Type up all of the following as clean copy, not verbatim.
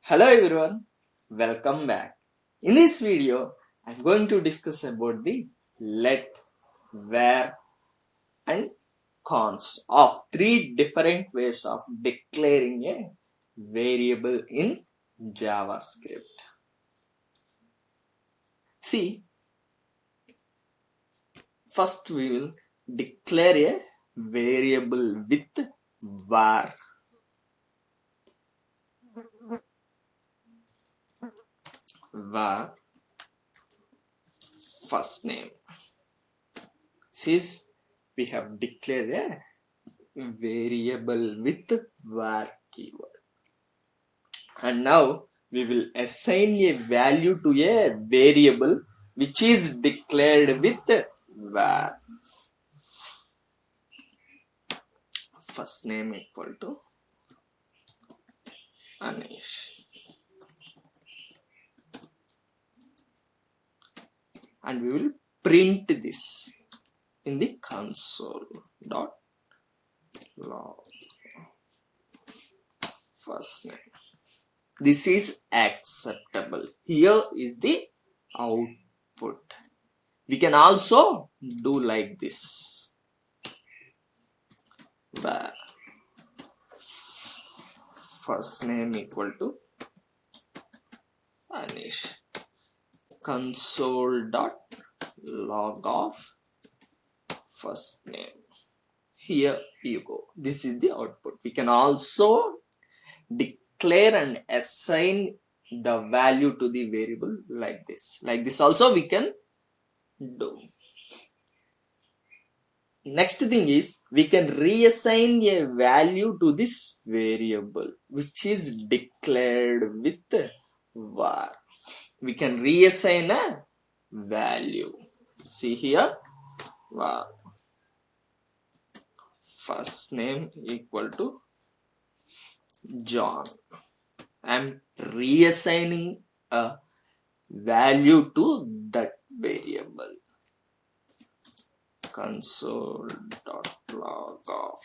Hello everyone, welcome back. In this video, I'm going to discuss about the let, where and const of three different ways of declaring a variable in JavaScript. See, first we will declare a variable with var. Var first name. Since we have declared a variable with var keyword, and now we will assign a value to a variable which is declared with var. First name equal to Anish, and we will print this in the console dot log. First name. This is acceptable. Here is the output. We can also do like this. Var first name equal to Anish. Console dot log of first name. Here you go. This is the output. We can also declare and assign the value to the variable like this. Like this also we can do. Next thing is we can reassign a value to this variable which is declared with var. We can reassign a value. See here, var first name equal to John. I am reassigning a value to that variable. Console dot log of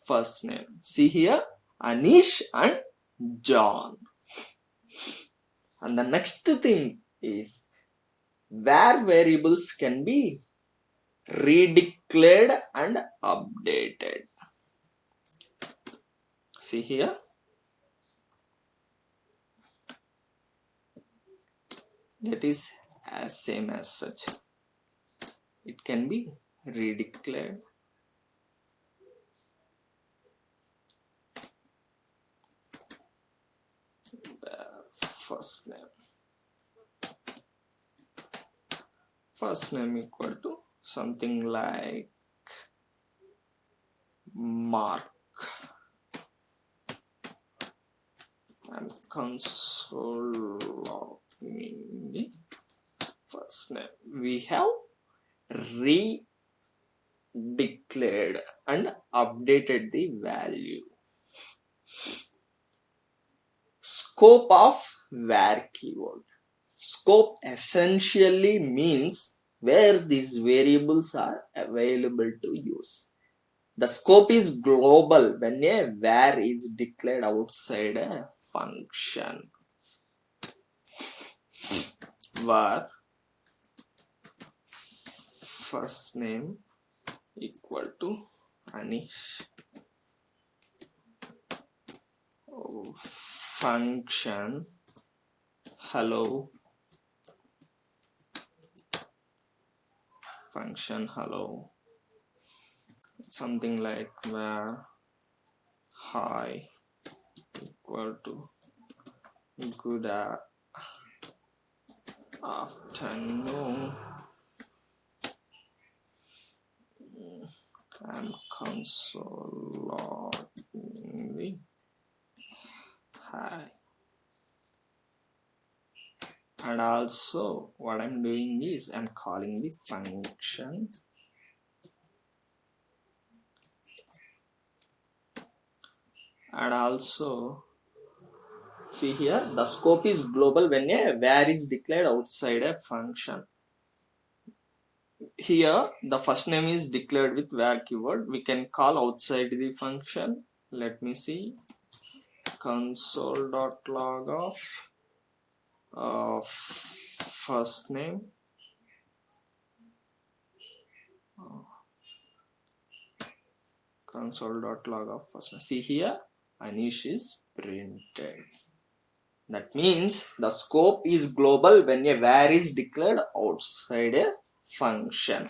first name. See here, Anish and John. And the next thing is where variables can be redeclared and updated. See here, that is as same as such. It can be redeclared first name. First name equal to something like Mark, and console logging the first name. We have redeclared and updated the value. Scope of var keyword. Scope essentially means where these variables are available to use. The scope is global when a var is declared outside a function. Var first name equal to Anish. Function hello. Function hello. Something like var hi equal to good afternoon. I'm console logging the hi. And also what I'm doing is I'm calling the function and also see here the scope is global when a var is declared outside a function. Here the first name is declared with var keyword. We can call outside the function. Let me see. console.log of first name console.log of first name. See here, Anish is printed. That means the scope is global when a var is declared outside a function.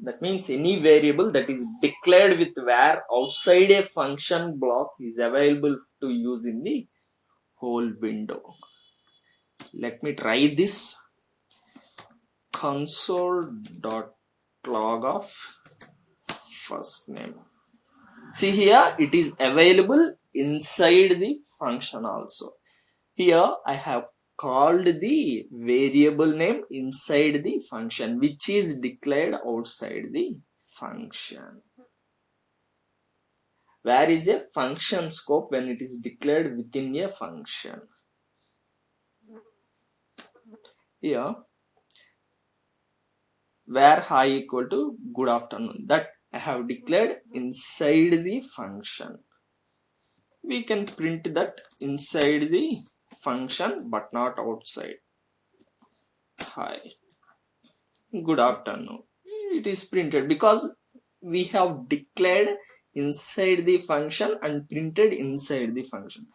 That means any variable that is declared with var outside a function block is available to use in the whole window. Let me try this. Console.log of first name. See here, it is available inside the function also. Here I have called the variable name inside the function, which is declared outside the function. Where is a function scope when it is declared within a function? Here, where hi equal to good afternoon, that I have declared inside the function. We can print that inside the function but not outside. Hi, good afternoon. It is printed because we have declared inside the function and printed inside the function.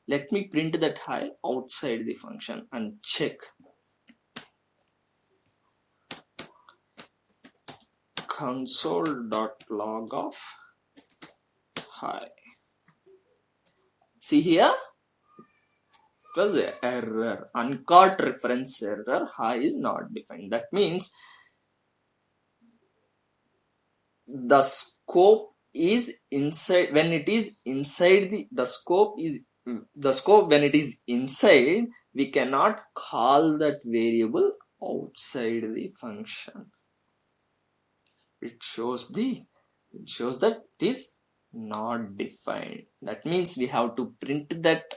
Let me print that hi outside the function and check. Console.log of hi. See here, it was an error, uncaught reference error, hi is not defined. That means the scope is inside when it is inside the scope when it is inside, we cannot call that variable outside the function. It shows that it is not defined. That means we have to print that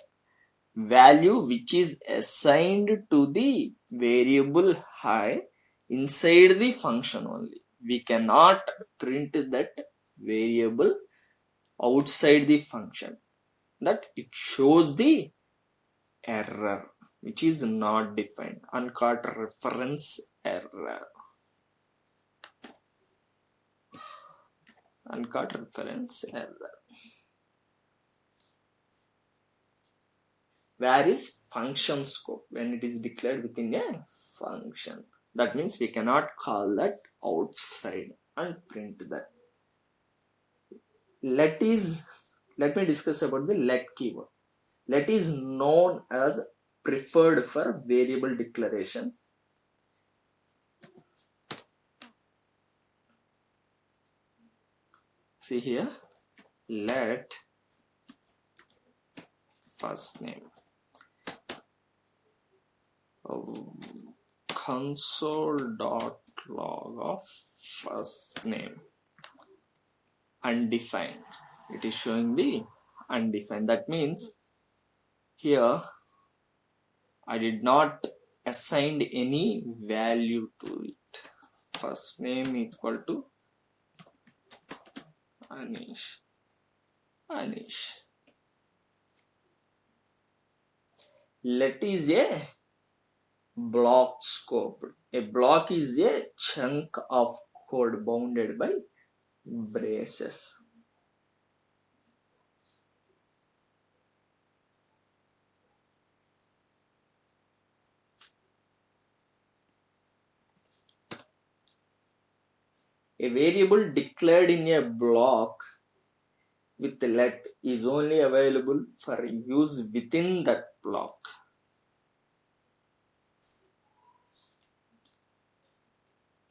value which is assigned to the variable hi inside the function only. We cannot print that variable outside the function. That it shows the error which is not defined, uncaught reference error. Uncaught reference error. Where is function scope when it is declared within a function? That means we cannot call that outside and print that. Let me discuss about the let keyword. Let is known as preferred for variable declaration. See here, let first name console.log of first name undefined. It is showing the undefined. That means here I did not assign any value to it. First name equal to Anish. Let is a block scope. A block is a chunk of code bounded by braces. A variable declared in a block with let is only available for use within that block.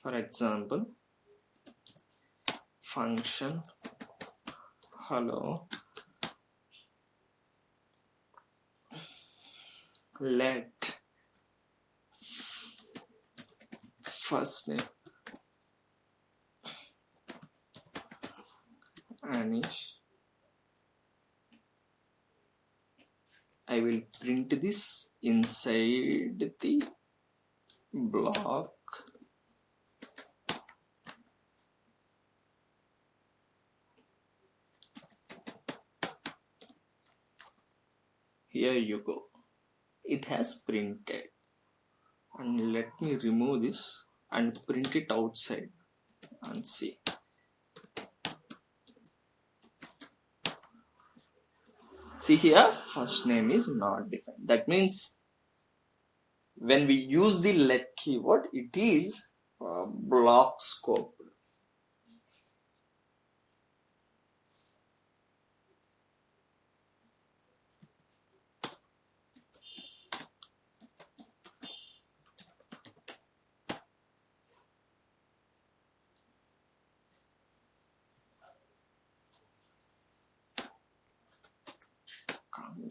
For example, function hello let first name Anish. I will print this inside the block. Here you go, it has printed. And let me remove this and print it outside and see. See here, first name is not defined. That means when we use the let keyword, it is block scope.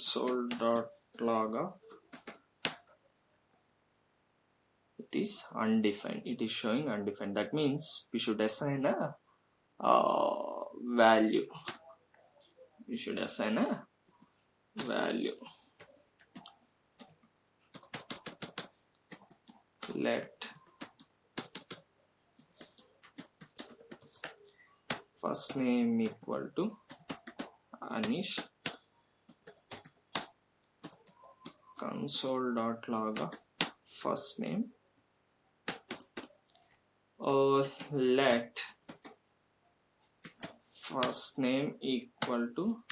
Console.log it is undefined. It is showing undefined. That means we should assign a value. We should assign a value. Let first name equal to Anish. Console.log first name, or let first name equal to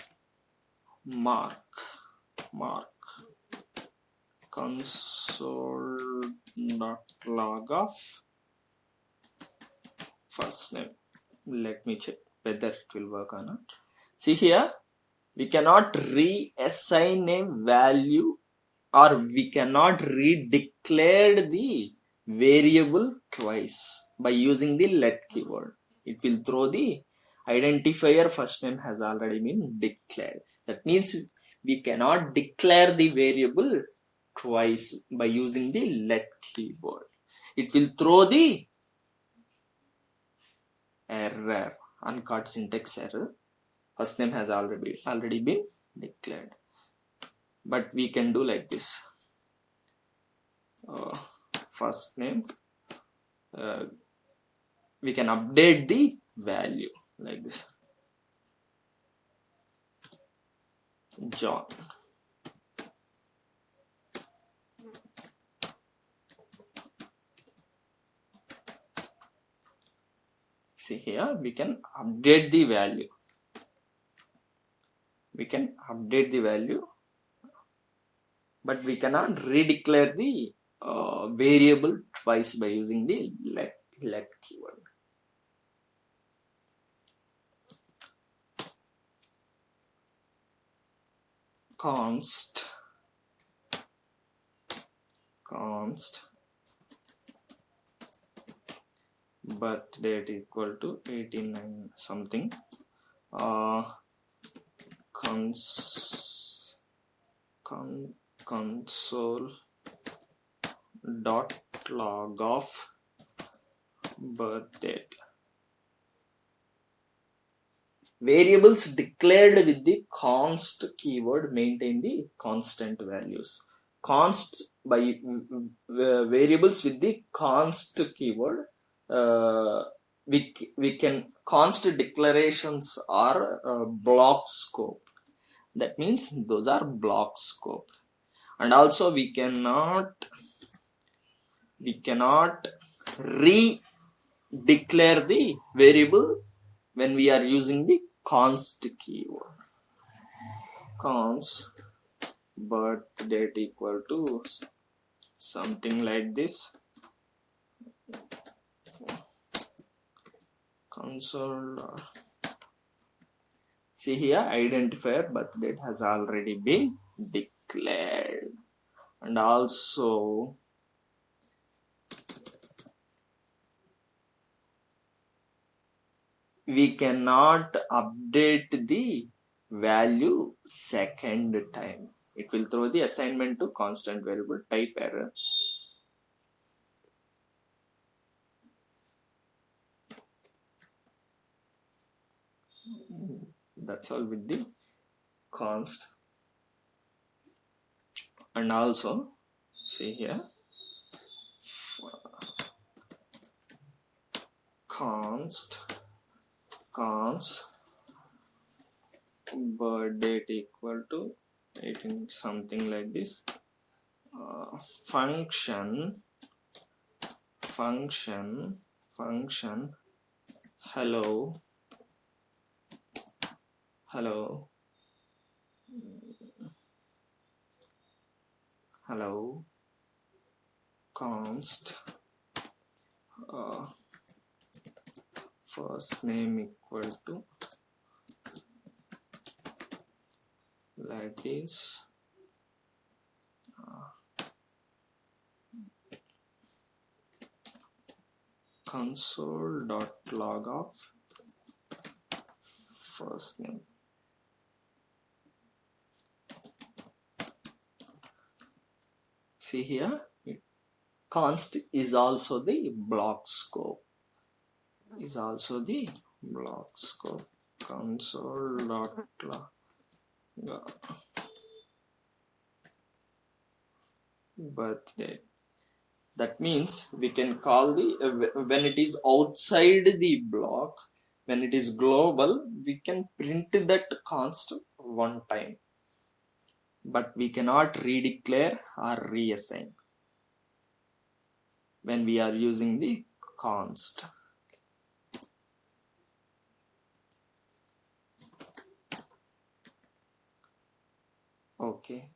Mark. Console.log of first name. Let me check whether it will work or not. See here, we cannot reassign a value, or we cannot redeclare the variable twice by using the let keyword. It will throw the identifier first name has already been declared. That means we cannot declare the variable twice by using the let keyword. It will throw the error, uncaught syntax error. First name has already been declared. But we can do like this. First name, we can update the value like this. John. See here, we can update the value. But we cannot redeclare the variable twice by using the let keyword. Const birth date equal to 89 something. Console.log of birth date. Variables declared with the const keyword maintain the constant values. Const by variables with the const keyword, we can const declarations are block scope. That means those are block scope. And also we cannot re-declare the variable when we are using the const keyword. Const birth date equal to something like this. Console. See here, identifier birth date has already been declared. And also we cannot update the value second time. It will throw the assignment to constant variable type error. That's all with the const. And also see here, const birth date equal to writing something like this. Function hello const first name equal to like this, console.log of first name. See here, const is also the block scope. Console.log birthday. That means we can call the when it is outside the block, when it is global, we can print that const one time, but we cannot redeclare or reassign when we are using the const. Okay,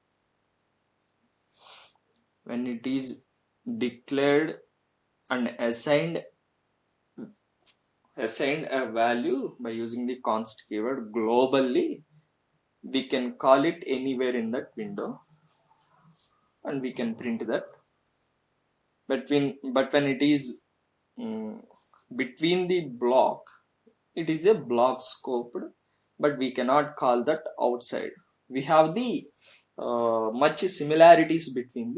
when it is declared and assigned a value by using the const keyword globally, we can call it anywhere in that window and we can print that. But when it is between the block, it is a block scoped, but we cannot call that outside. We have the more similarities between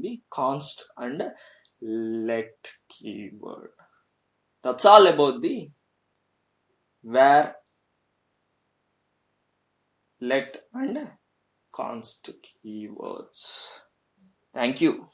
the const and let keyword. That's all about the where, let and const keywords. Thank you.